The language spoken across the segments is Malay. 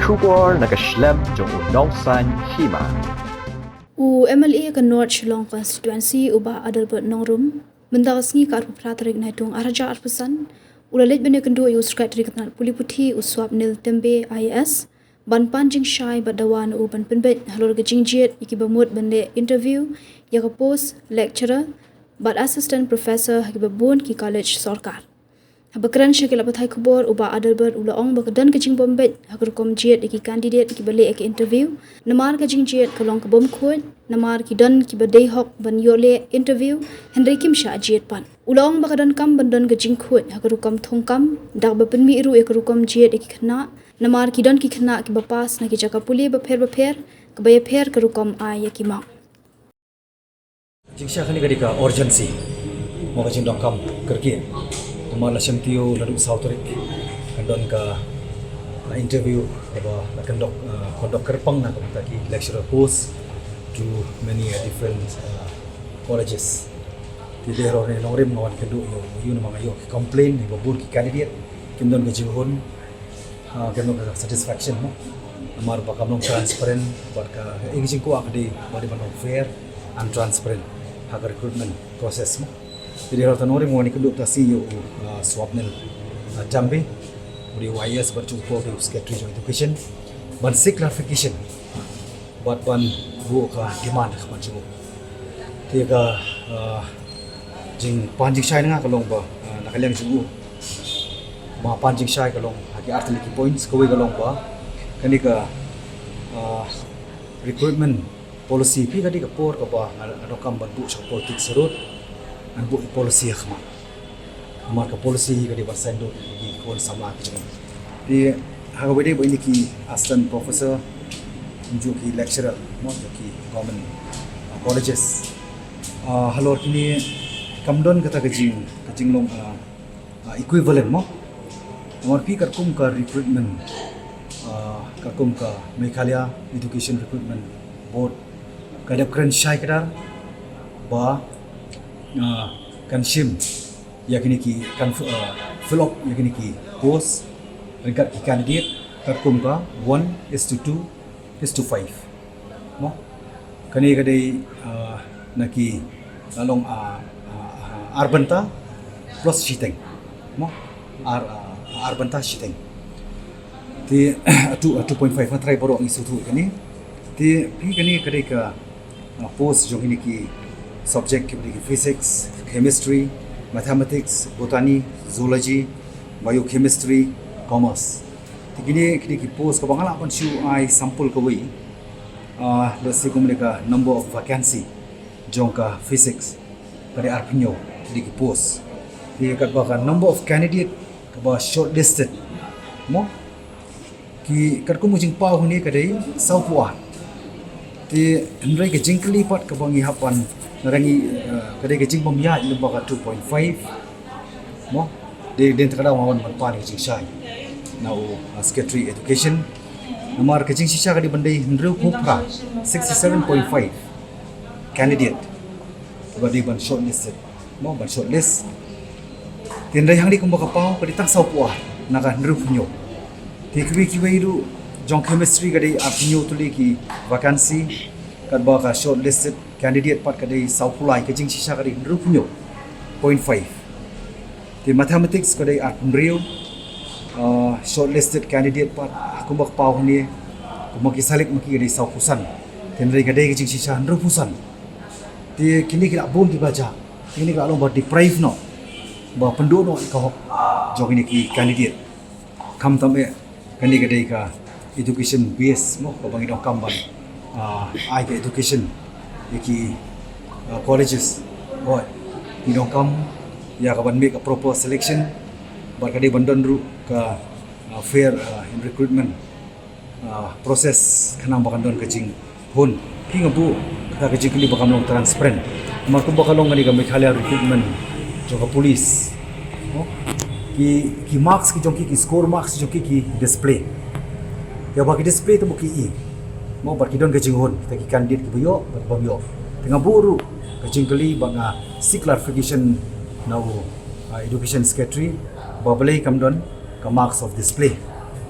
Shubor nakaslem jong unongsan Hima. MLA ke North Shillong constituency uba Adelbert nongrum mendagasngi kar praterik naitung araja arpesan ulalet bene kendo yu secretary kenal puliputi Swapnil tembe IAS ban panjing shai badawan u ban Pynbeit halor gejing Jied iki bamut bende interview ya ke post lecturer bad assistant professor ki babun ki college sarkar Habakran syakil apathai kubor uba Adelbert ulaong bakadan kajing Pynbeit hakurkom Jied iki candidate ki balik ke interview namar kajing Jied kalong ke bom khoj namar ki dan ki badai hok ban yole interview Henry Kim Sha Jied pan ulaong bakadan kam bandan kajing khoj hakurkom thongkam dak bapin mi iru ekarukom Jied iki khna namar ki dan ki khna ki bapas na ki jaka puli bapher ke baya pher karukom ai ki ma Jingsha kani gadika urgency mo kajing dongkam kerki Mala Shamtio lalu Sauterik kandon ka interview aba kondok kerpang na kapataki lecturer post to many different colleges. Ti dero ne nongrim ngawan kedu yo mga yo complain ni babur ki candidate kindon ka jihon kendo ka satisfaction mo amar ba kamong transparent ba ka engaging ko akadi body manong fair and transparent ha recruitment process mo. Jadi rata nori mo ni kedua CEO Swapnil Jambi, muri YS berjumpa di Secretary of Education, ban seek clarification, buat ban buka demand kapan cukup. Tiga jing panjing syai nengah kalong ba nakaliang cukup, ma panjing syai kalong haki artileki points kau kalong ba, kani ka recruitment policy pi kadi ka por ka ba adokam ban bu sa politik serut. An bu policy khma amar ka policy ka di barsendo di kon sama ki di haga bede bo ini ki assistant professor jo ki lecturer mo jo ki government colleges halor kini kamdon kata kajing long equivalent mo amar pi karkum ka recruitment karkum ka Meghalaya education recruitment board kadap kran syai kadar ba kan shim yakini ki kan fill up yakini ki post dekat ki candidate terkum ka 1:2:5 mo kani kadai naki lalong arbanta plus shiteng mo arbanta shiteng ti 2.5 na try boro ang isutu kani ti pi kani kadai ka post jong ini ki subject like physics, chemistry, mathematics, botany, zoology, biochemistry, commerce. Tigini kini post kabang ala pun show I sample kawai. Let's say kumulika number of vacancy jongka physics pada arpinyo kini post. Dia kata number of candidate kaba shortlisted. Mo ki katku mujing pau ni kadai saupuan. Ti Henry ke jingkli pat kabang ihapan narangi kadai kecing pemia lembaga 2.5 mo de terkadang mawan manpan kecing syai now secretary education nomor kecing sisa kadai bandai Henry Kupra 67.5 candidate bagi ban shortlisted mo ban shortlist tindai hang di kumba kapau kadai tang saupuah naga Henry punyo tikwi du jong chemistry kadai apnyo tuli ki vacancy kadba ka shortlisted candidate pat kadai saupulai kajing sisa kadai rupunyo 0.5 di mathematics kadai arpunrio shortlisted candidate pat kumbak pau ni kumaki salik maki kadai saupusan tenri kadai kajing sisa rupusan di kini kira bom di baca kini kira lomba deprive no ba pendono ikahok jog ini ki candidate kam tambe kani kadai ka education base mo kabang idong kamban I education iki colleges boy idong kam ya kaban make a proper selection barkadi bandon ru ka fair in recruitment process kanang bakandon kajing hun kingabu ka kajing kini bakam long transparent marko bakalong ngani ka Meghalaya recruitment joka police ki marks ki jongki ki score marks jongki ki display ya bagi display tu buki mau berkidon kecing hon kita candidate ki buyo berbabyo tengah buru kecing keli banga seek clarification now education secretary babalai kamdon ka marks of display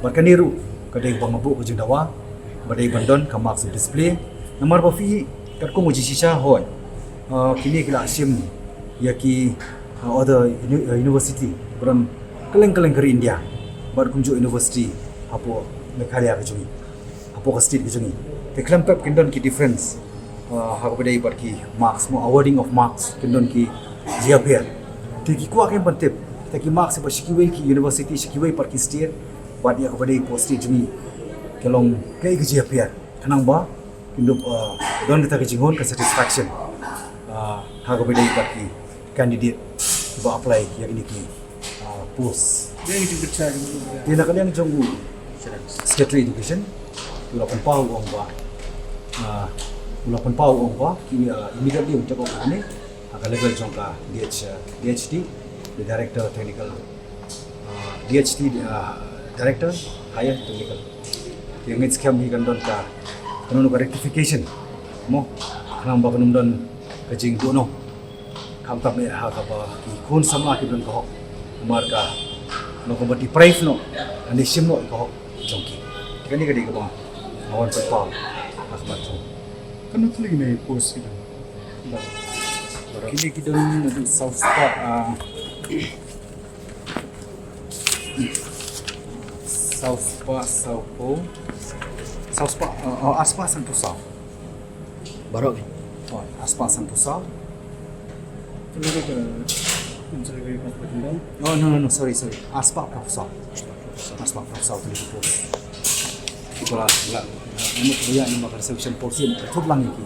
berkaniru kadai bang mabuk ke Dawa badai bandon ka marks display namar ba fi kat ko muji shisha hoy kini kila sim ya ki other university beram keleng ke India bar kunju university apo Meghalaya ke jungi apo ka state ke jungi te klam pep kindon ki difference ha ko badai bar ki marks mo awarding of marks kindon ki jia per te ki kwa kem pantep te ki marks ba shikiwei ki university shikiwei par ki state bad ya ko badai post jungi kelong kai ke jia per kanang ba kindup don kita ke jingon ka satisfaction ha ko badai bar ki candidate ba apply yang ini ki post Dia itu bercakap. dia nak kalian jonggu secretary education ulapan pau ong ba ulapan pau ong ba kini immediately untuk kau ini akan level jongka DHD the director technical DHD director higher technical yang ini sekian hikan don ka kanun ka rectification mo kanang ba kanun don kajing dono kam tap me ha ka ba ki kun sama ki don ko marka no ko bati price no ani sim no ko jongki kani kadi ko ba awan pa pa akmat to Kan itu lagi nih post itu. kini kita nanti south spa aspa Sentosa Baru ni. aspa Sentosa Kalau kita mencari kayak apa tentang no sorry aspa Prof tulis post itulah ini kemudian ini bakal reception porsi cukup lang iki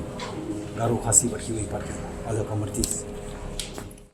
garu kasih berkiwi parkir ada komertis